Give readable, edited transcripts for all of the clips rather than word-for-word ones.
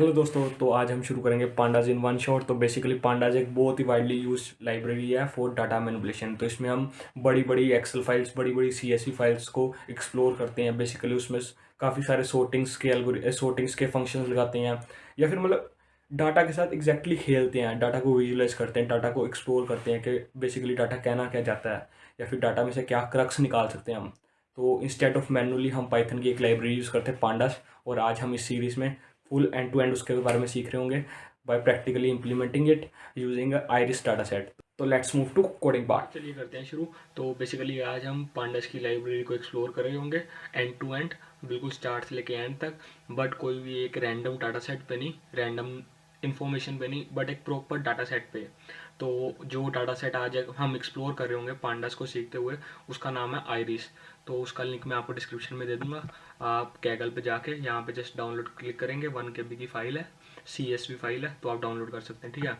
Hello दोस्तों, तो आज हम शुरू करेंगे पांडाज इन वन शॉट। तो बेसिकली पांडाज एक बहुत ही वाइडली यूज लाइब्रेरी है फॉर डाटा मैनिपुलेशन। तो इसमें हम बड़ी बड़ी एक्सेल फाइल्स, बड़ी बड़ी सीएसवी फाइल्स को एक्सप्लोर करते हैं। बेसिकली उसमें काफ़ी सारे सोर्टिंग्स के फंक्शंस लगाते हैं, या फिर मतलब डाटा के साथ एग्जैक्टली खेलते हैं, डाटा को विजुलाइज करते हैं, डाटा को एक्सप्लोर करते हैं कि बेसिकली डाटा कहना क्या जाता है, या फिर डाटा में से क्या क्रक्स निकाल सकते हैं हम। तो इंस्टेड ऑफ मैनुअली हम पाइथन की एक लाइब्रेरी यूज़ करते हैं, पांडास। और आज हम इस सीरीज़ में फुल एंड टू एंड उसके बारे में सीख रहे होंगे by practically implementing it using iris data set. तो let's move to coding part. चलिए करते हैं शुरू। तो बेसिकली आज हम पांडास की लाइब्रेरी को एक्सप्लोर कर रहे होंगे एंड टू एंड, बिल्कुल स्टार्ट से लेके एंड तक। बट कोई भी एक रैंडम डाटा सेट पे नहीं, रैंडम इन्फॉर्मेशन पे नहीं, बट एक प्रॉपर डाटा सेट पे। तो जो डाटा सेट आज हम एक्सप्लोर कर रहे होंगे पांडास को सीखते हुए, उसका नाम है आइरिस। तो उसका लिंक मैं आपको डिस्क्रिप्शन में दे दूंगा। आप कैगल पे जाके यहाँ पे जस्ट डाउनलोड क्लिक करेंगे, 1 KB की फाइल है, CSV फाइल है, तो आप डाउनलोड कर सकते हैं। ठीक है।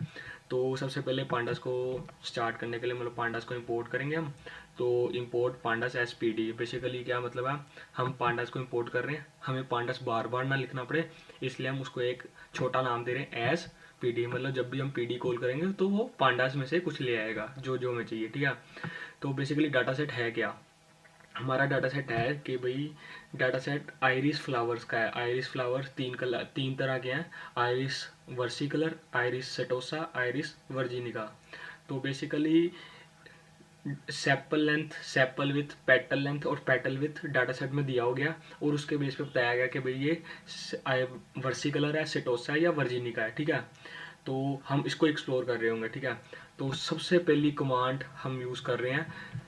तो सबसे पहले पांडास को स्टार्ट करने के लिए मतलब पांडास को इंपोर्ट करेंगे हम। तो import pandas S P D, basically क्या मतलब है, हम पांडास को इंपोर्ट कर रहे हैं, हमें पांडास बार बार ना लिखना पड़े, इसलिए हम उसको एक छोटा नाम दे रहे हैं एस पी डी। मतलब जब भी हम पी डी कॉल करेंगे तो वो पांडास में से कुछ ले आएगा जो जो हमें चाहिए। ठीक है। तो बेसिकली डाटा सेट है क्या, हमारा डाटा सेट है कि भाई डाटा सेट आइरिस फ्लावर्स का है। आइरिस फ्लावर्स तीन तरह के हैं, आइरिस वर्सी कलर, आइरिस सेटोसा, आइरिस वर्जिनिका। तो basically sepal with petal length और पेटल विथ डाटा सेट में दिया हो गया, और उसके बेस पे बताया गया कि भाई ये वर्सी कलर है, सेटोसा है या वर्जिनिका है। ठीक है। तो हम इसको एक्सप्लोर कर रहे होंगे। ठीक है। तो सबसे पहली कमांड हम यूज़ कर रहे हैं,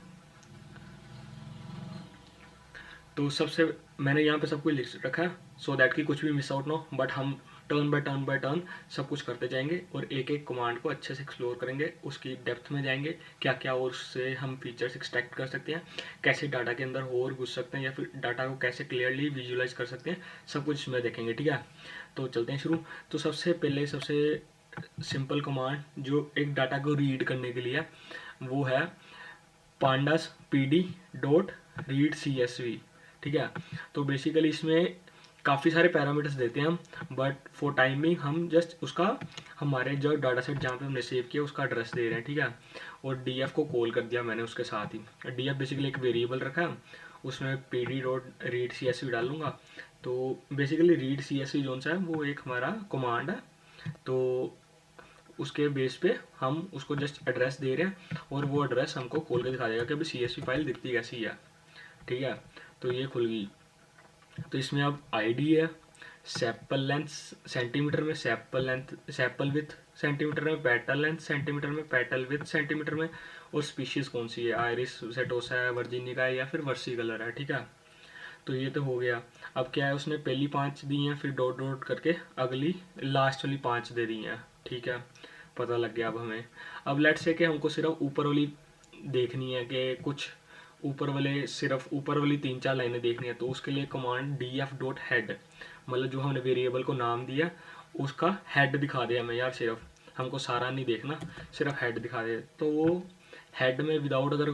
तो सबसे मैंने यहाँ पे सब कुछ लिख रखा है सो दैट कि कुछ भी मिस आउट ना हो, बट हम टर्न बाय टर्न सब कुछ करते जाएंगे और एक एक कमांड को अच्छे से एक्सप्लोर करेंगे, उसकी डेप्थ में जाएंगे, क्या क्या और उससे हम फीचर्स एक्सट्रैक्ट कर सकते हैं, कैसे डाटा के अंदर और घुस सकते हैं, या फिर डाटा को कैसे क्लियरली विजुलाइज कर सकते हैं, सब कुछ इसमें देखेंगे। ठीक है। तो चलते हैं शुरू। तो सबसे पहले सबसे सिंपल कमांड जो एक डाटा को रीड करने के लिए है, वो है pandas P D dot read C S V. ठीक है। तो बेसिकली इसमें काफ़ी सारे पैरामीटर्स देते हैं हम, बट फॉर टाइमिंग हम जस्ट उसका हमारे जो डाटा सेट जहाँ पे हमने सेव किया उसका एड्रेस दे रहे हैं। ठीक है। और डी एफ को कॉल कर दिया मैंने उसके साथ ही। डी एफ बेसिकली एक वेरिएबल रखा है, उसमें P D dot read C S V डालूंगा। तो basically read C S V जो सा है वो एक हमारा कमांड है। तो उसके बेस पे हम उसको जस्ट एड्रेस दे रहे हैं, और वो एड्रेस हमको खोल के दिखा देगा कि अभी CSV फाइल दिखती कैसी है। ठीक है। तो ये खुल गई। तो इसमें अब आईडी है, सेपल लेंथ सेंटीमीटर में, सेपल विथ सेंटीमीटर में, पेटल लेंथ सेंटीमीटर में, पेटल विथ सेंटीमीटर में, और स्पीशीज कौन सी है, आयरिस सेटोसा है, वर्जिनिका है, या फिर वर्सी कलर है। ठीक है। तो ये तो हो गया। अब क्या है, उसने पहली 5 दी हैं, फिर डॉट डॉट करके अगली लास्ट वाली 5 दे दी हैं। ठीक है। पता लग गया अब हमें। अब लेट्स से कि हमको सिर्फ ऊपर वाली देखनी है, कि कुछ ऊपर वाले सिर्फ ऊपर वाली 3-4 लाइनें देखनी है, तो उसके लिए command D F dot head, मतलब जो हमने वेरिएबल को नाम दिया उसका हेड दिखा दे हमें यार, सिर्फ हमको सारा नहीं देखना, सिर्फ हेड दिखा दे। तो वो हेड में विदाउट अगर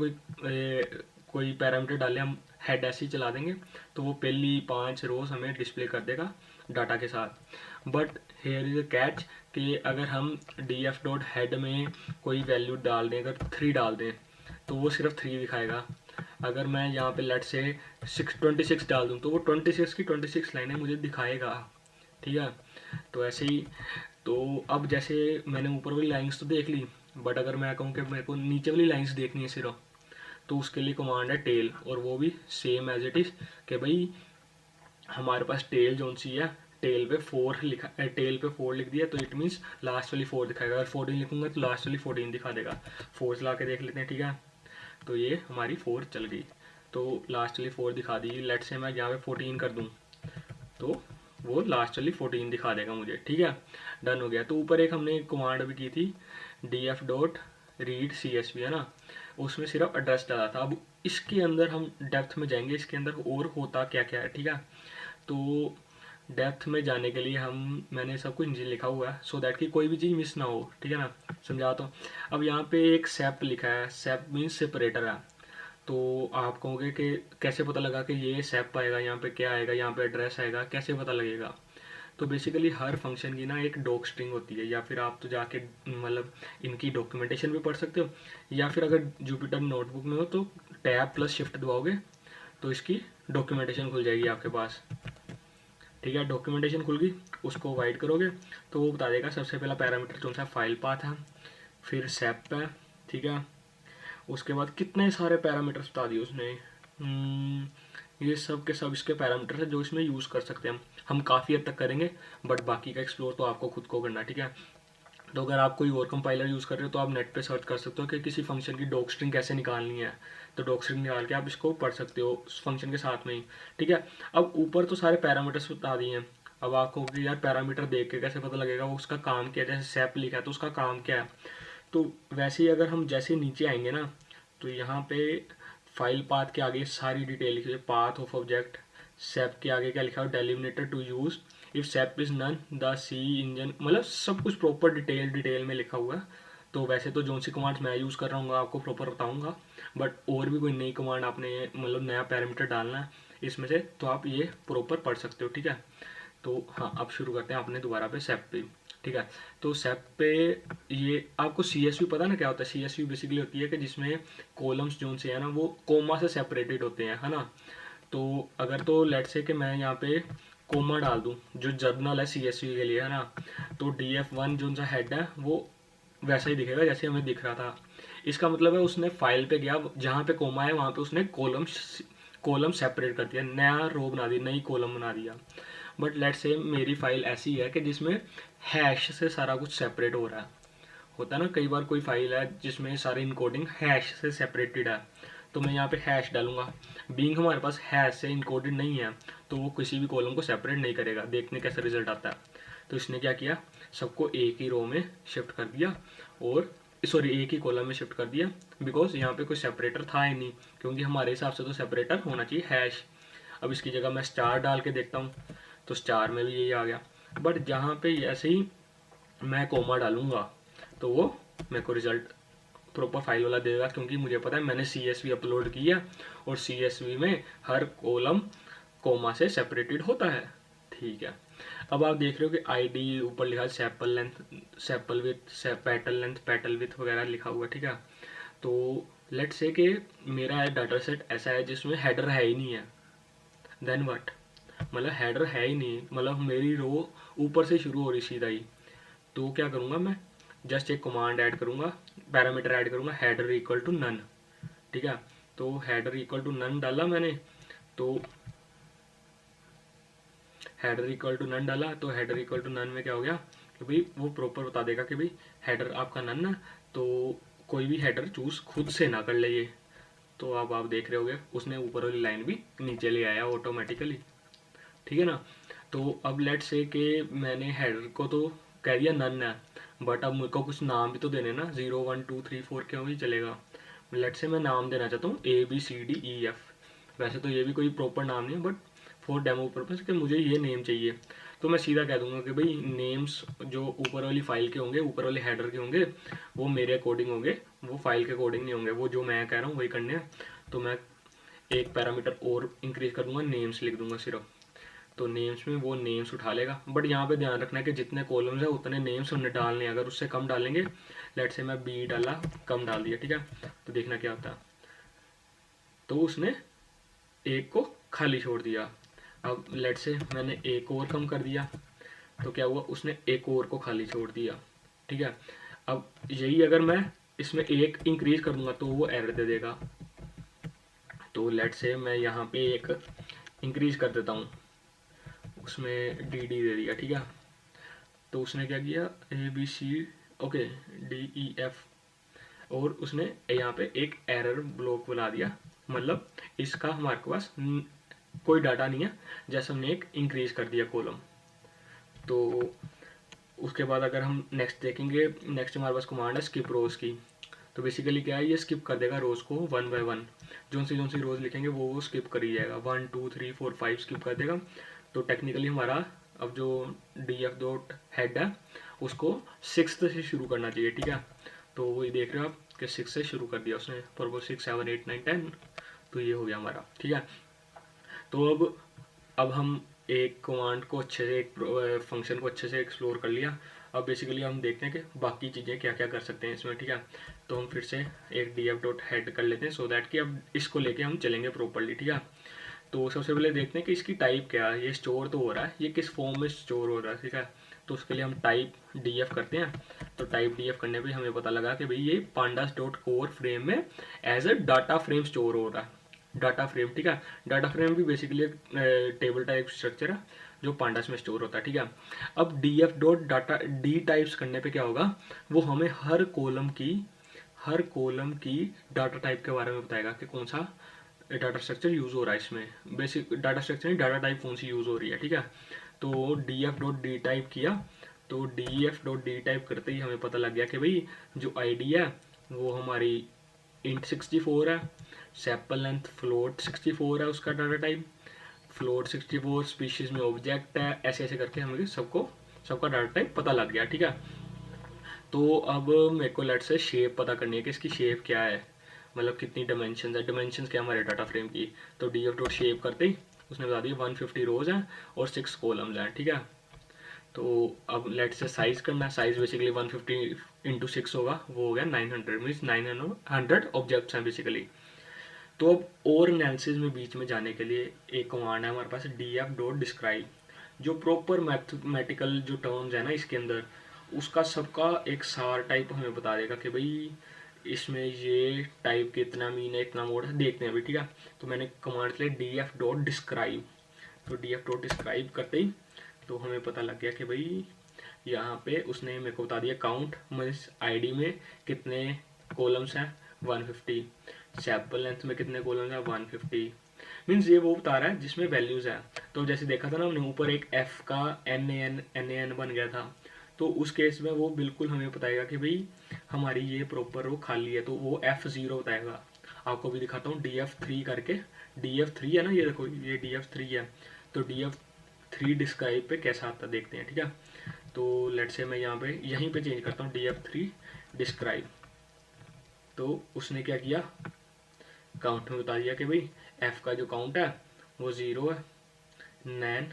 कोई पैरामीटर डाले, हम हेड ऐसे ही चला देंगे, तो वो पहली 5 रोज हमें डिस्प्ले कर देगा डाटा के साथ। But here is a catch, कि अगर हम डी एफ डॉट हेड में कोई वैल्यू डाल दें, अगर 3 डाल दें, तो वो सिर्फ 3 दिखाएगा। अगर मैं यहाँ पे लेट से 26 डाल दूँ, तो वो 26 की 26 लाइनें मुझे दिखाएगा। ठीक है। तो ऐसे ही। तो अब जैसे मैंने ऊपर वाली लाइन्स तो देख ली, बट अगर मैं कहूँ कि मेरे को नीचे वाली लाइन्स देखनी है सिर्फ, तो उसके लिए कमांड है टेल, और वो भी सेम एज इट इज़, कि भाई हमारे पास टेल जोन सी है, टेल पे 4 लिखा, टेल पे 4 लिख दिया, तो इट मीन्स लास्ट वाली 4 दिखाएगा। अगर 14 लिखूंगा तो लास्ट वाली 14 दिखा देगा। 4 चला के देख लेते हैं। ठीक है। तो ये हमारी 4 चल गई, तो लास्ट वाली 4 दिखा दी। लेट से मैं यहाँ पे 14 कर दूँ, तो वो लास्ट वाली 14 दिखा देगा मुझे। ठीक है। डन हो गया। तो ऊपर एक हमने कमांड भी की थी, D F dot read C S V, है ना, उसमें सिर्फ एड्रेस डाला था। अब इसके अंदर हम डेप्थ में जाएंगे, इसके अंदर और होता क्या क्या है। ठीक है। तो डेप्थ में जाने के लिए मैंने सब कुछ नीचे लिखा हुआ है, सो दैट कि कोई भी चीज़ मिस ना हो। ठीक है ना। समझाता हूँ। अब यहाँ पे एक सेप लिखा है, सेप मीन्स सेपरेटर है। तो आप कहोगे कि कैसे पता लगा कि ये सेप आएगा, यहाँ पे क्या आएगा, यहाँ पे एड्रेस आएगा, कैसे पता लगेगा। तो बेसिकली हर फंक्शन की ना एक डॉक स्ट्रिंग होती है, या फिर आप तो जाके मतलब इनकी डॉक्यूमेंटेशन भी पढ़ सकते हो, या फिर अगर जुपिटर नोटबुक में हो तो टैब प्लस शिफ्ट दबाओगे तो इसकी डॉक्यूमेंटेशन खुल जाएगी आपके पास। ठीक है, डॉक्यूमेंटेशन खुल गई, उसको वाइड करोगे तो वो बता देगा सबसे पहला पैरामीटर कौन सा फाइल पाथ है, फिर सेप है। ठीक है, उसके बाद कितने सारे पैरामीटर्स बता दिए उसने। ये सब के सब इसके पैरामीटर्स हैं जो इसमें यूज़ कर सकते हैं हम काफ़ी हद तक करेंगे, बट बाकी का एक्सप्लोर तो आपको खुद को करना। ठीक है, तो अगर आप कोई और कंपाइलर यूज़ कर रहे हो तो आप नेट पे सर्च कर सकते हो कि किसी फंक्शन की डॉक स्ट्रिंग कैसे निकालनी है, तो डॉक स्ट्रिंग निकाल के आप इसको पढ़ सकते हो उस फंक्शन के साथ में ही। ठीक है, अब ऊपर तो सारे पैरामीटर्स बता दिए हैं, अब आपको कि यार पैरामीटर देख के कैसे पता लगेगा वो उसका काम क्या है, जैसे सेप लिखा है तो उसका काम क्या है। तो वैसे ही अगर हम जैसे नीचे आएंगे ना, तो यहाँ पे फाइल पाथ के आगे सारी डिटेल लिखी है, पाथ ऑफ ऑब्जेक्ट। सेप के आगे क्या लिखा है, delimiter to use if sep is none the C engine, मतलब सब कुछ प्रॉपर डिटेल में लिखा हुआ है। तो वैसे तो जोन सी कमांड्स मैं यूज़ कर रहा हूँ आपको प्रॉपर बताऊंगा, बट और भी कोई नई कमांड आपने मतलब नया पैरामीटर डालना है इसमें से तो आप ये प्रॉपर पढ़ सकते हो। ठीक है, तो हाँ अब शुरू करते हैं अपने दोबारा पे सेप पे। ठीक है, तो सेप पे ये आपको सी एस वी पता ना क्या होता है। सी एस वी बेसिकली होती है कि जिसमें कॉलम्स जोन से है ना वो कोमा से सेपरेटेड होते हैं, है ना। तो अगर तो लेट से कि मैं यहाँ पे कोमा डाल दूँ जो जर्नल है सी एस वी के लिए, है ना, तो डी एफ वन जो सा हेड है वो वैसा ही दिखेगा जैसे हमें दिख रहा था। इसका मतलब है उसने फाइल पे गया, जहाँ पे कोमा है वहाँ पे उसने कॉलम सेपरेट कर दिया, नया रो बना दिया, नई कॉलम बना दिया। बट लेट से मेरी फाइल ऐसी है कि जिसमें हैश से सारा कुछ सेपरेट हो रहा है। होता है ना कई बार कोई फाइल है जिसमें सारी इनकोडिंग हैश से सेपरेटेड है, तो मैं यहाँ पे हैश डालूंगा। बीइंग हमारे पास हैश से इनकोडेड नहीं है तो वो किसी भी कॉलम को सेपरेट नहीं करेगा, देखने कैसा रिजल्ट आता है। तो इसने क्या किया, सबको एक ही रो में शिफ्ट कर दिया, और सॉरी एक ही कॉलम में शिफ्ट कर दिया, बिकॉज यहाँ पे कोई सेपरेटर था ही नहीं, क्योंकि हमारे हिसाब से तो सेपरेटर होना चाहिए हैश। अब इसकी जगह मैं स्टार डाल के देखता हूँ तो स्टार में भी यही आ गया, बट जहाँ पे ऐसे ही मैं कोमा डालूंगा तो वो मेरे को रिजल्ट प्रॉपर फाइल वाला देगा, क्योंकि मुझे पता है मैंने सी एस वी अपलोड किया और सी एस वी में हर कॉलम कोमा से सेपरेटेड होता है। ठीक है, अब आप देख रहे हो कि आईडी ऊपर लिखा है sepal length, sepal with, petal length, petal with वगैरह लिखा हुआ है। ठीक है, तो लेट्स से कि मेरा डाटा सेट ऐसा है जिसमें हेडर है ही नहीं है, देन व्हाट, मतलब हेडर है ही नहीं, मतलब मेरी रो ऊपर से शुरू हो रही सीधा ही। तो क्या करूँगा मैं, जस्ट एक कमांड ऐड करूँगा, पैरामीटर ऐड करूँगा हेडर इक्वल टू नन। ठीक है, तो हेडर इक्वल टू नन डाला मैंने, तो हेडर इक्वल टू नन डाला, तो हेडर इक्वल टू नन में क्या हो गया कि भाई वो प्रॉपर बता देगा कि भाई हेडर आपका नन है, तो कोई भी हेडर चूज खुद से ना कर ले ये। तो अब आप देख रहे होगे उसने ऊपर वाली लाइन भी नीचे ले आया ऑटोमेटिकली। ठीक है ना, तो अब लेट से कि मैंने हेडर को तो कह दिया नन है, बट अब मुझको कुछ नाम भी तो देने ना, 0 1 2 3 4 क्यों भी चलेगा। लेट से मैं नाम देना चाहता हूँ ABCDEF। वैसे तो ये भी कोई प्रॉपर नाम नहीं है, बट फॉर डेमो पर्पज कि मुझे ये नेम चाहिए, तो मैं सीधा कह दूंगा कि भाई नेम्स जो ऊपर वाली फाइल के होंगे, ऊपर वाले हेडर के होंगे, वो मेरे अकॉर्डिंग होंगे, वो फाइल के अकॉर्डिंग नहीं होंगे, वो जो मैं कह रहा हूँ वही करने हैं। तो मैं एक पैरामीटर और इंक्रीज कर दूंगा, नेम्स लिख दूंगा सिर्फ, तो नेम्स में वो नेम्स उठा लेगा। बट यहाँ पे ध्यान रखना है कि जितने कॉलम्स है उतने नेम्स हमने डालने हैं, अगर उससे कम डालेंगे, लेट से मैं बी डाला, कम डाल दिया, ठीक है, तो देखना क्या होता है, तो उसने एक को खाली छोड़ दिया। अब लेट से मैंने एक और कम कर दिया, तो क्या हुआ, उसने एक और को खाली छोड़ दिया। ठीक है, अब यही अगर मैं इसमें एक इंक्रीज कर दूंगा तो वो एरर दे देगा। तो लेट से मैं यहाँ पे एक इंक्रीज कर देता हूँ, उसमें डी डी दे दिया। ठीक है, तो उसने क्या किया, ABC, ओके, DEF, और उसने यहाँ पे एक एरर ब्लॉक बना दिया, मतलब इसका हमारे पास कोई डाटा नहीं है, जैसे हमने एक इंक्रीज कर दिया कॉलम। तो उसके बाद अगर हम नेक्स्ट देखेंगे, नेक्स्ट हमारे पास कमांड है स्किप रोज की। तो बेसिकली क्या है, ये स्किप कर देगा रोज को 1 बाय 1, जो सी रोज लिखेंगे वो स्किप कर ही जाएगा, 1 2 3 4 5 स्किप कर देगा। तो टेक्निकली हमारा अब जो DF डॉट हेड है उसको 6 से शुरू करना चाहिए। ठीक है, तो वही देख रहे हो आप कि 6 से शुरू कर दिया उसने, पर वो 6 7 8 9 10, तो ये हो गया हमारा। ठीक है, तो अब हम एक कमांड को अच्छे से, एक फंक्शन को अच्छे से एक्सप्लोर कर लिया। अब बेसिकली हम देखते हैं कि बाकी चीज़ें क्या क्या कर सकते हैं इसमें, ठीक है। तो हम फिर से एक df डॉट हेड कर लेते हैं, सो दैट कि अब इसको लेके हम चलेंगे प्रॉपरली, ठीक है। तो सबसे पहले देखते हैं कि इसकी टाइप क्या है, ये स्टोर तो हो रहा है, ये किस फॉर्म में स्टोर हो रहा है, ठीक है। तो उसके लिए हम टाइप df करते हैं। तो टाइप df करने पे हमें पता लगा कि भाई ये pandas डॉट कोर फ्रेम में as a data frame store हो रहा है, डाटा फ्रेम, ठीक है। डाटा फ्रेम भी बेसिकली एक टेबल टाइप स्ट्रक्चर है जो पांडास में स्टोर होता है, ठीक है। अब df dot data D types करने पे क्या होगा, वो हमें हर कॉलम की डाटा टाइप के बारे में बताएगा कि कौन सा डाटा स्ट्रक्चर यूज़ हो रहा है इसमें, बेसिक डाटा स्ट्रक्चर नहीं, डाटा टाइप कौन सी यूज़ हो रही है, ठीक है। तो df डॉट डी टाइप किया, तो df डॉट डी टाइप करते ही हमें पता लग गया कि भाई जो आईडी है वो हमारी इंट 64 है, सेपल लेंथ फ्लोट 64 है उसका डाटा टाइप, फ्लोट 64 स्पीशीज में ऑब्जेक्ट है, ऐसे ऐसे करके हमें सबका डाटा टाइप पता लग गया, ठीक है। तो अब मेरे को लेट से शेप पता करनी है कि इसकी शेप क्या है, मतलब कितनी डायमेंशन है, डायमेंशन क्या हमारे डाटा फ्रेम की। तो df डॉट शेप करते ही उसने बता दिया 150 रोज हैं और 6 कॉलम्स हैं, ठीक है। तो अब लेट से साइज करना है, साइज बेसिकली 150 इंटू 6 होगा, वो हो गया 900, मीन्स 900 ऑब्जेक्ट्स हैं बेसिकली। तो अब और एनालिसिस में बीच में जाने के लिए एक कमांड है हमारे पास df डॉट डिस्क्राइब, जो प्रॉपर मैथमेटिकल जो टर्म्स है ना इसके अंदर, उसका सबका एक सार टाइप हमें बता देगा कि भाई इसमें ये टाइप के इतना मीन है, इतना मोड है, देखते हैं अभी, ठीक है। तो मैंने कमांड के लिए df डॉट डिस्क्राइब, तो df डॉट डिस्क्राइब करते ही तो हमें पता लग गया कि भाई यहाँ पे उसने मेरे को बता दिया काउंट, मीन्स आईडी में कितने कॉलम्स हैं 150, सैंपल लेंथ में कितने कॉलम्स हैं 150, मीन्स ये वो बता रहा है जिसमें वैल्यूज है। तो जैसे देखा था ना हमने ऊपर एक f का NaN बन गया था, तो उस केस में वो बिल्कुल हमें बताएगा कि भाई हमारी ये प्रॉपर वो खाली है, तो वो F0 बताएगा। आपको भी दिखाता हूँ df3 करके, df3 है ना, ये देखो ये df3 है, तो df3 डिस्क्राइब पे कैसा आता है देखते हैं, ठीक है। तो लेट से मैं यहाँ पे यहीं पे चेंज करता हूँ df3 डिस्क्राइब, तो उसने क्या किया, काउंट में बता दिया कि भाई f का जो काउंट है वो 0 है, नैन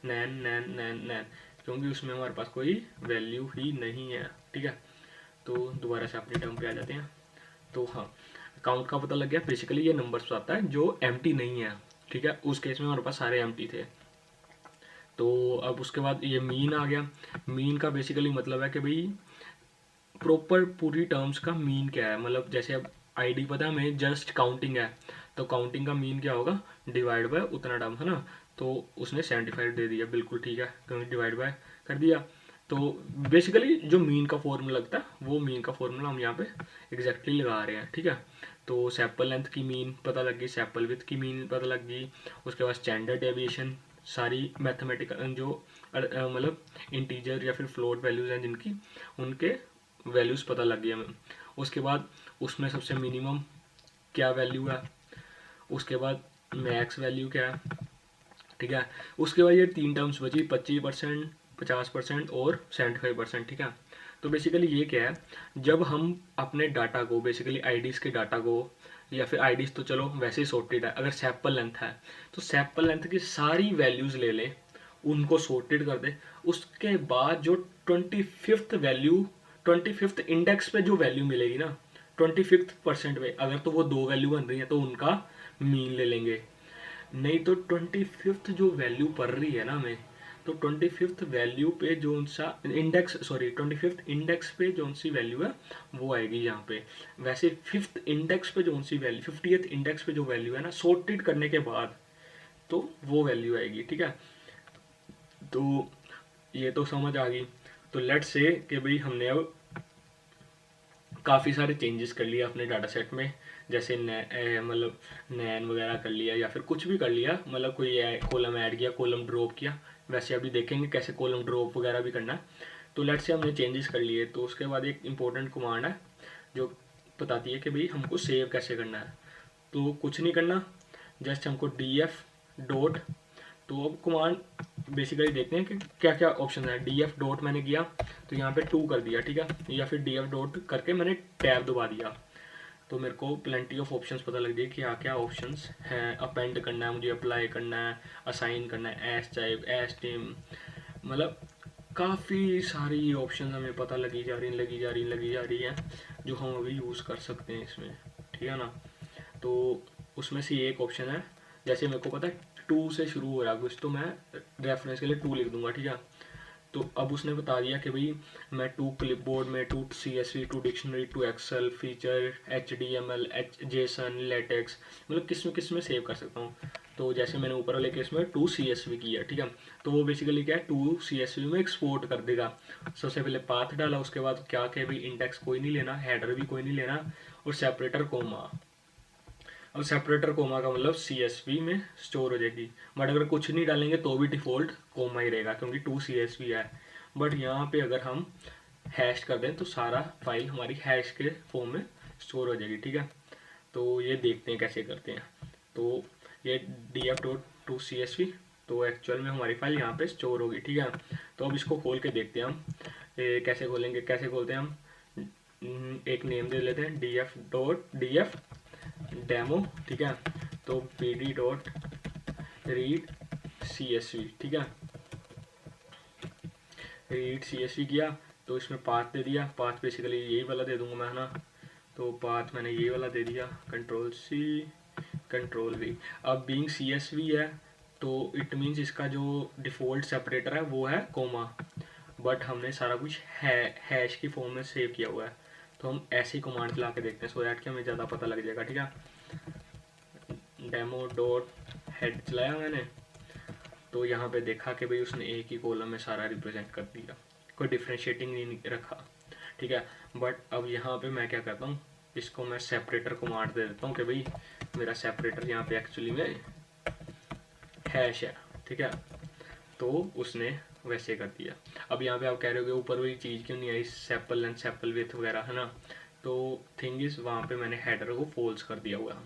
नैन नैन नैन नैन, क्योंकि उसमें हमारे पास कोई वैल्यू ही नहीं है, ठीक है। तो दोबारा से अपने टर्म पे आ जाते हैं। तो हाँ, काउंट का पता लग गया, बेसिकली ये नंबर्स बताता है जो एम्प्टी नहीं है, ठीक है। उस केस में हमारे पास सारे एम्प्टी थे। तो अब उसके बाद ये मीन आ गया, मीन का बेसिकली मतलब है कि भाई प्रॉपर पूरी टर्म्स का मीन क्या है, मतलब जैसे अब आईडी पता है हमें जस्ट काउंटिंग है, तो काउंटिंग का मीन क्या होगा, डिवाइड बाय उतना टर्म है ना, तो उसने 75 दे दिया, बिल्कुल ठीक है, क्योंकि डिवाइड बाय कर दिया। तो बेसिकली जो मीन का फॉर्मूला लगता है वो मीन का फॉर्मूला हम यहाँ पे एग्जैक्टली लगा रहे हैं, ठीक है। तो सैपल लेंथ की मीन पता लग गई, सैपल विथ की मीन पता लग गई, उसके बाद स्टैंडर्ड डेविएशन, सारी मैथमेटिकल जो मतलब इंटीजर या फिर फ्लोट वैल्यूज हैं जिनकी, उनके वैल्यूज पता लग गई हमें। उसके बाद उसमें सबसे मिनिमम क्या वैल्यू है, उसके बाद मैक्स वैल्यू क्या है, ठीक है। उसके बाद ये 3 टर्म्स बची, 25%, 50% और 75%, ठीक है। तो बेसिकली ये क्या है, जब हम अपने डाटा को बेसिकली आईडीज के डाटा को, या फिर आईडीज तो चलो वैसे ही सॉर्टेड है, अगर सैंपल लेंथ है तो सैंपल लेंथ की सारी वैल्यूज ले ले, उनको सॉर्टेड कर दे, उसके बाद जो 25th वैल्यू, 25th इंडेक्स पे जो वैल्यू मिलेगी ना, 25th परसेंट पे, अगर तो वो 2 वैल्यू बन रही है तो उनका मीन ले लेंगे, नहीं तो 25th जो वैल्यू पड़ रही है ना हमें, तो 25th वैल्यू पे जो सा इंडेक्स, सॉरी 25th इंडेक्स पे जो सी वैल्यू है वो आएगी यहाँ पे। वैसे 5th इंडेक्स पे जो सी वैल्यू, 50th इंडेक्स पे जो वैल्यू है ना, सॉर्टेड करने के बाद तो वो वैल्यू आएगी, ठीक है। तो ये तो समझ आ गई। तो लेट्स से कि भाई हमने अब काफ़ी सारे चेंजेस कर लिया अपने डाटा सेट में, जैसे मतलब नैन वगैरह कर लिया या फिर कुछ भी कर लिया, मतलब कोई कॉलम ऐड किया, कॉलम ड्रॉप किया, वैसे अभी देखेंगे कैसे कॉलम ड्रॉप वगैरह भी करना है। तो लेट से हमने चेंजेस कर लिए, तो उसके बाद एक इंपॉर्टेंट कमांड है जो बताती है कि भाई हमको सेव कैसे करना है। तो कुछ नहीं करना, जस्ट हमको df डॉट, तो अब कमांड बेसिकली देखते हैं कि क्या क्या ऑप्शन है। df डॉट मैंने किया तो यहाँ पे 2 कर दिया, ठीक है, या फिर df डॉट करके मैंने टैब दबा दिया। तो मेरे को प्लेंटी ऑफ ऑप्शंस पता लग गई कि क्या क्या ऑप्शंस हैं। अपेंड करना है मुझे, अप्लाई करना है, असाइन करना है, एस टाइप, एस टीम, मतलब काफ़ी सारी ऑप्शन हमें पता लगी जा रही है जो हम अभी यूज़ कर सकते हैं इसमें, ठीक है ना। तो उसमें से एक ऑप्शन है, जैसे मेरे को पता है टू से शुरू हो रहा है कुछ, तो मैं रेफरेंस के लिए टू लिख दूंगा, ठीक है। तो अब उसने बता दिया कि भाई मैं टू क्लिपबोर्ड में, to CSV, to dictionary, to Excel, feature, HTML, JSON, latex, मतलब किस में सेव कर सकता हूँ। तो जैसे मैंने ऊपर वाले केस में टू CSV किया, ठीक है। तो वो बेसिकली क्या है, टू CSV में एक्सपोर्ट कर देगा। सबसे पहले पाथ डाला, उसके बाद क्या कि भाई इंडेक्स कोई नहीं लेना, हेडर भी कोई नहीं लेना, और सेपरेटर कोमा। अब सेपरेटर कोमा का मतलब CSV में स्टोर हो जाएगी, बट अगर कुछ नहीं डालेंगे तो भी डिफॉल्ट कोमा ही रहेगा क्योंकि टू CSV है। बट यहाँ पे अगर हम हैश कर दें तो सारा फाइल हमारी हैश के फॉर्म में स्टोर हो जाएगी, ठीक है। तो ये देखते हैं कैसे करते हैं। तो ये df.2csv, तो एक्चुअल में हमारी फाइल यहाँ पे स्टोर होगी, ठीक है। तो अब इसको खोल के देखते हैं हम, कैसे खोलेंगे, कैसे खोलते हैं हम। एक नेम दे लेते हैं df डेमो, ठीक है। तो pd.read.csv, ठीक है। रीड CSV किया, तो इसमें पाथ दे दिया, पाथ बेसिकली यही वाला दे दूंगा मैं, है ना। तो पाथ मैंने ये वाला दे दिया, Ctrl+C Ctrl+V। अब बीइंग CSV है तो इट मीन्स इसका जो डिफ़ॉल्ट सेपरेटर है वो है कोमा, बट हमने सारा कुछ हैश की फॉर्म में सेव किया हुआ है। तो हम ऐसी कमांड चला के देखते हैं सो दैट कि हमें ज़्यादा पता लग जाएगा, ठीक है। demo.head चलाया मैंने, तो यहाँ पे देखा कि भाई उसने एक ही कॉलम में सारा रिप्रेजेंट कर दिया, कोई डिफ्रेंशिएटिंग नहीं रखा, ठीक है। बट अब यहाँ पे मैं क्या करता हूँ, इसको मैं सेपरेटर को मार दे देता हूँ कि भाई मेरा सेपरेटर यहाँ पे एक्चुअली में हैश है, ठीक है। तो उसने वैसे कर दिया। अब यहाँ पे आप कह रहे हो कि ऊपर वाली चीज़ क्यों नहीं आई, सेपल लेंथ, सेपल विथ वगैरह, है ना। तो थिंग इज वहाँ पे मैंने हेडर को फॉल्स कर दिया हुआ,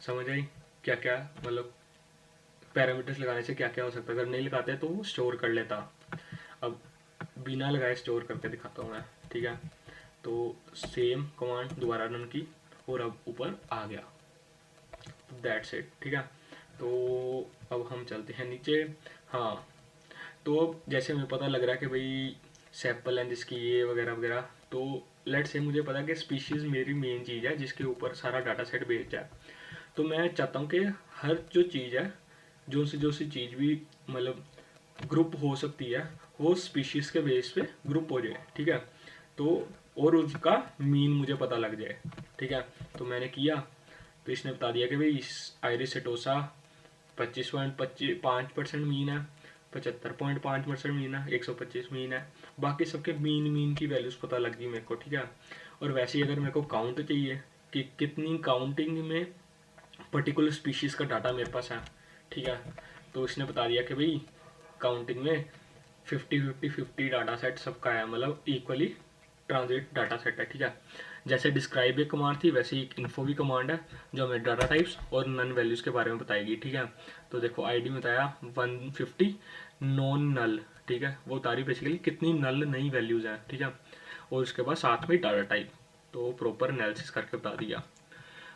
समझ आई क्या क्या, मतलब पैरामीटर्स लगाने से क्या क्या हो सकता है। अगर नहीं लगाते तो वो स्टोर कर लेता। अब बिना लगाए स्टोर करके दिखाता हूँ मैं, ठीक है। तो सेम कमांड दोबारा रन की और अब ऊपर आ गया, दैट्स इट, ठीक है। तो अब हम चलते हैं नीचे। हाँ, तो अब जैसे हमें पता लग रहा है कि भाई सैंपल लेंथ इसकी ये वगैरह वगैरह, तो लेट से मुझे पता है कि स्पीशीज़ मेरी मेन चीज़ है जिसके ऊपर सारा डाटा सेट बेस्ड है। तो मैं चाहता हूँ कि हर जो चीज़ है, जो सी चीज़ भी मतलब ग्रुप हो सकती है, वो स्पीशीज़ के बेस पे ग्रुप हो जाए, ठीक है। तो और उसका मीन मुझे पता लग जाए, ठीक है। तो मैंने किया, तो इसने बता दिया कि भाई आयरिस सेटोसा 25.5% मीन है, 75.5% मीन है, 125 मीन है, बाकी सबके मीन की वैल्यूज़ पता लग गई मेरे को, ठीक है। और वैसे ही अगर मेरे को काउंट चाहिए कि कितनी काउंटिंग में पर्टिकुलर स्पीशीज़ का डाटा मेरे पास है, ठीक है। तो इसने बता दिया कि भाई काउंटिंग में 50-50-50 डाटा सेट सबका है, मतलब इक्वली ट्रांजिट डाटा सेट है, ठीक है। जैसे डिस्क्राइब एक कमांड थी, वैसे ही एक इन्फो भी कमांड है जो हमें डाटा टाइप्स और नन वैल्यूज़ के बारे में बताएगी, ठीक है। तो देखो आईडी में बताया 150 नॉन नल, ठीक है। वो बता रही बेसिकली कितनी नल नई वैल्यूज़ हैं, ठीक है। और उसके बाद साथ में डाटा टाइप, तो प्रॉपर एनालिसिस करके बता दिया।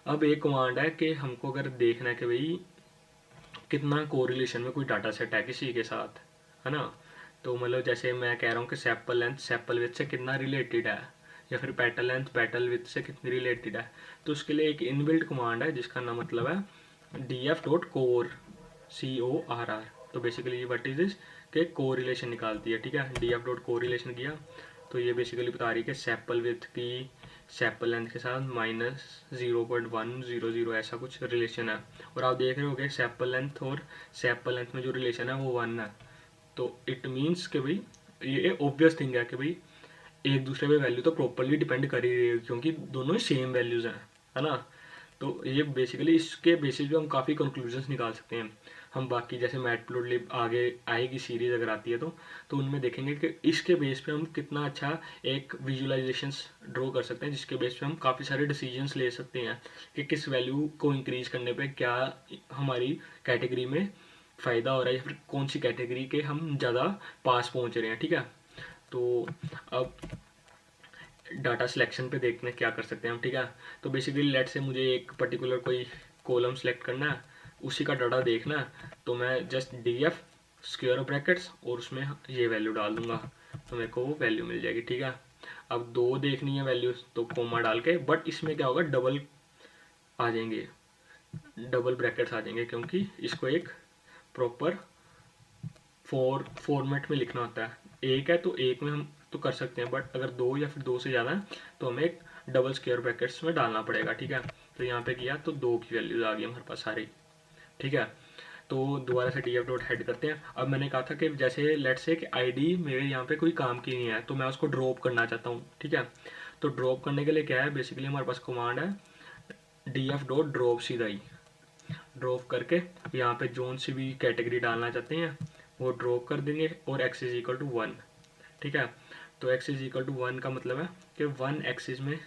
अब एक कमांड है कि हमको अगर देखना है कि भाई कितना कोरिलेशन में कोई डाटा सेट है किसी के साथ, है ना। तो मतलब जैसे मैं कह रहा हूँ कि सेपल लेंथ सेपल विथ से कितना रिलेटेड है, या फिर पेटल लेंथ पेटल विथ से कितनी रिलेटेड है, तो उसके लिए एक इनबिल्ट कमांड है जिसका नाम मतलब है df.core, CORR। तो बेसिकली वट इज दिस के कोरिलेशन निकालती है, ठीक है। df.कोरिलेशन किया तो ये बेसिकली बता रही है कि सेपल विथ की सेपल लेंथ के साथ -0.100 ऐसा कुछ रिलेशन है। और आप देख रहे होगे सेपल लेंथ और सेपल लेंथ में जो रिलेशन है वो 1 है। तो इट मीन्स कि भाई ये ऑब्वियस थिंग है कि भाई एक दूसरे पे वैल्यू तो प्रॉपरली डिपेंड कर ही रही है क्योंकि दोनों ही सेम वैल्यूज़ हैं, है ना। तो ये बेसिकली इसके बेसिस पे हम काफ़ी कंक्लूजन्स निकाल सकते हैं। हम बाकी जैसे मैटप्लोटलिब आगे आएगी सीरीज़ अगर आती है तो उनमें देखेंगे कि इसके बेस पे हम कितना अच्छा एक विजुअलाइजेशंस ड्रॉ कर सकते हैं जिसके बेस पे हम काफ़ी सारे डिसीजंस ले सकते हैं कि किस वैल्यू को इंक्रीज करने पे क्या हमारी कैटेगरी में फ़ायदा हो रहा है या फिर कौन सी कैटेगरी के हम ज़्यादा पास पहुँच रहे हैं, ठीक है। तो अब डाटा सिलेक्शन पे देखते हैं क्या कर सकते हैं हम, ठीक है। तो बेसिकली लेट से मुझे एक पर्टिकुलर कोई कॉलम सेलेक्ट करना है, उसी का डाटा देखना है, तो मैं just D F square brackets और उसमें ये वैल्यू डाल दूंगा, तो मेरे को वो वैल्यू मिल जाएगी, ठीक है। अब 2 देखनी है वैल्यूज तो कोमा डाल के, बट इसमें क्या होगा, डबल आ जाएंगे, डबल ब्रैकेट्स आ जाएंगे, क्योंकि इसको एक प्रॉपर फॉर्मेट में लिखना होता है। एक है तो एक में हम तो कर सकते हैं, बट अगर 2 या फिर 2 से ज़्यादा है तो हमें एक डबल स्क्वायर ब्रैकेट्स में डालना पड़ेगा, ठीक है। तो यहाँ पे किया तो 2 की वैल्यूज आ गई हमारे पास सारी, ठीक है। तो दोबारा से डी एफ डॉट हेड करते हैं। अब मैंने कहा था कि जैसे लेट से कि आईडी मेरे यहाँ पे कोई काम की नहीं है, तो मैं उसको ड्रॉप करना चाहता हूँ, ठीक है। तो ड्रॉप करने के लिए क्या है, बेसिकली हमारे पास कमांड है डी एफ डॉट ड्रॉप सीधा ही, ड्रॉप करके यहाँ पे जोन सी भी कैटेगरी डालना चाहते हैं वो ड्रॉप कर देंगे, और एक्स इज इक्वल टू 1, ठीक है। तो एक्स इज इक्वल टू 1 का मतलब है कि 1 एक्सिस में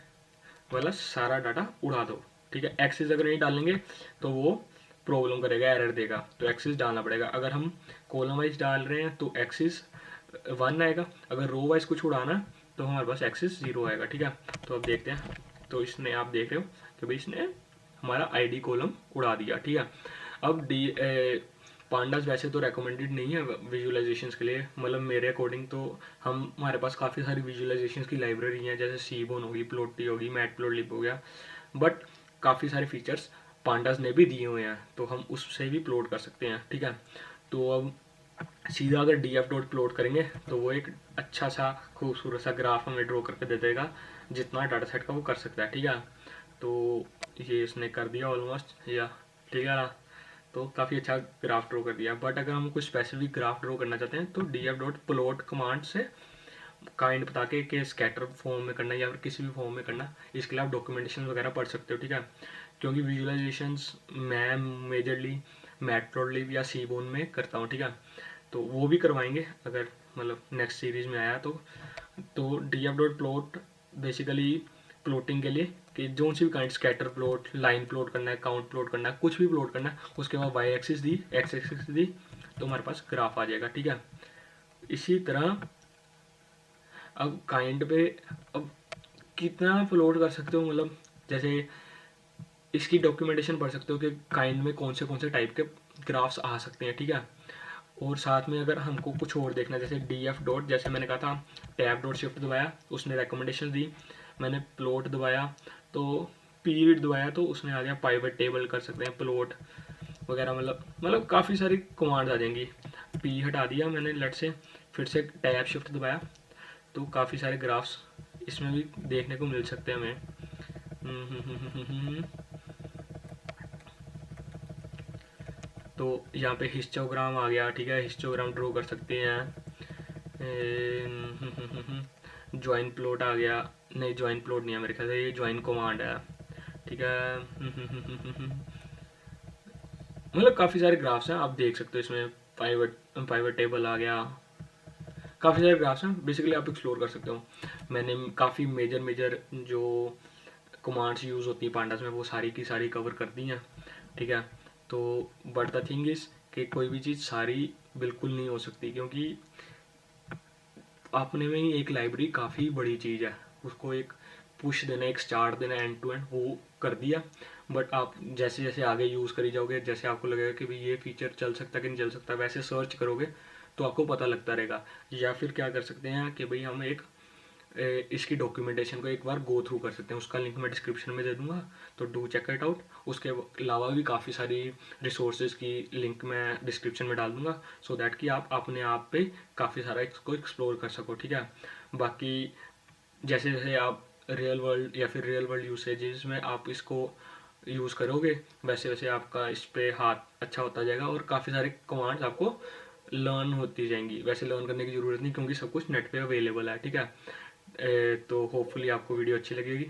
वाला सारा डाटा उड़ा दो, ठीक है। एक्सिस अगर नहीं डालेंगे तो वो प्रॉब्लम करेगा, एरर देगा, तो एक्सिस डालना पड़ेगा। अगर हम कॉलम वाइज डाल रहे हैं तो एक्सिस 1 आएगा, अगर रो वाइज कुछ उड़ाना है तो हमारे पास एक्सिस 0 आएगा, ठीक है। तो अब देखते हैं, तो इसने आप देख रहे हो कि भाई इसने हमारा आईडी कॉलम उड़ा दिया, ठीक है। अब पांडास वैसे तो रेकमेंडेड नहीं है विजुअलाइजेशंस के लिए, मतलब मेरे अकॉर्डिंग तो हमारे पास काफ़ी सारी विजुअलाइजेशंस की लाइब्रेरी हैं, जैसे सीबोन होगी, प्लॉटी होगी, मैटप्लॉटलिब हो गया, बट काफ़ी सारे फीचर्स पांडास ने भी दिए हुए हैं, तो हम उससे भी प्लॉट कर सकते हैं, ठीक है। तो अब सीधा अगर डी एफ डॉट प्लॉट करेंगे तो वो एक अच्छा सा खूबसूरत सा ग्राफ हमें ड्रॉ करके दे देगा, जितना डाटा सेट का वो कर सकता है, ठीक है। तो ये इसने कर दिया ऑलमोस्ट, या ठीक है ना। तो काफ़ी अच्छा ग्राफ ड्रॉ कर दिया, बट अगर हम कुछ स्पेसिफिक ग्राफ ड्रॉ करना चाहते हैं तो D F dot plot command से काइंड बता के स्कैटर फॉर्म में करना या फिर किसी भी फॉर्म में करना, इसके लिए आप डॉक्यूमेंटेशन वगैरह पढ़ सकते हो, ठीक है। क्योंकि विजुअलाइजेशंस मैं मेजरली मैटप्लॉटलिब या सीबोन में करता हूँ, ठीक है। तो वो भी करवाएंगे अगर मतलब नेक्स्ट सीरीज में आया तो D F dot plot basically plotting के लिए कि जो सी भी kind, scatter plot, line plot करना है, काउंट प्लॉट करना है, कुछ भी प्लॉट करना है, उसके बाद वाई एक्सिस दी, एक्स एक्सिस दी, तो हमारे पास ग्राफ आ जाएगा, ठीक है। इसी तरह अब काइंड पे अब कितना प्लॉट कर सकते हो, मतलब जैसे इसकी डॉक्यूमेंटेशन पढ़ सकते हो कि काइंड में कौन से टाइप के ग्राफ्स आ सकते हैं, ठीक है। और साथ में अगर हमको कुछ और देखना है, जैसे डी एफ डॉट, जैसे मैंने कहा था टैब डॉट शिफ्ट दबाया उसने रिकमेंडेशन दी, मैंने प्लॉट दबाया तो पीरियड दबाया तो उसने आ गया पाइवट टेबल कर सकते हैं, प्लॉट वगैरह, मतलब काफ़ी सारी कमांड्स आ जाएंगी। पी हटा दिया मैंने लेट से, फिर से टैब शिफ्ट दबाया तो काफ़ी सारे ग्राफ्स इसमें भी देखने को मिल सकते हैं हमें। तो यहाँ पे हिस्टोग्राम आ गया, ठीक है, हिस्टोग्राम ड्रॉ कर सकते हैं। ज्वाइन प्लॉट आ गया, नहीं ज्वाइन प्लॉट नहीं है मेरे ख्याल से, ये ज्वाइन कमांड है, ठीक है। मतलब काफ़ी सारे ग्राफ्स हैं, आप देख सकते हो इसमें, पाइवट टेबल आ गया, काफ़ी सारे ग्राफ्स हैं, बेसिकली आप एक्सप्लोर कर सकते हो। मैंने काफ़ी मेजर जो कमांड्स यूज़ होती है पांडास में वो सारी की सारी कवर कर दी हैं, ठीक है। तो बट द थिंग इज़ कि कोई भी चीज़ सारी बिल्कुल नहीं हो सकती, क्योंकि अपने में ही एक लाइब्रेरी काफ़ी बड़ी चीज़ है, उसको एक पुश देना, एक स्टार्ट देना एंड टू एंड, वो कर दिया। बट आप जैसे जैसे आगे यूज़ करी जाओगे, जैसे आपको लगेगा कि भाई ये फीचर चल सकता है कि नहीं चल सकता, वैसे सर्च करोगे तो आपको पता लगता रहेगा। या फिर क्या कर सकते हैं कि भाई हम एक इसकी डॉक्यूमेंटेशन को एक बार गो थ्रू कर सकते हैं, उसका लिंक मैं डिस्क्रिप्शन में दे दूंगा, तो डू चेक इट आउट। उसके अलावा भी काफ़ी सारी रिसोर्सेज की लिंक मैं डिस्क्रिप्शन में डाल दूंगा, सो दैट कि आप अपने आप पे काफ़ी सारा इसको एक्सप्लोर कर सको, ठीक है। बाकी जैसे जैसे आप रियल वर्ल्ड या फिर रियल वर्ल्ड यूसेजेस में आप इसको यूज़ करोगे, वैसे वैसे आपका इस पर हाथ अच्छा होता जाएगा और काफ़ी सारे कमांड्स आपको लर्न होती जाएंगी। वैसे लर्न करने की ज़रूरत नहीं, क्योंकि सब कुछ नेट पे अवेलेबल है, ठीक है। तो होपफुली आपको वीडियो अच्छी लगेगी।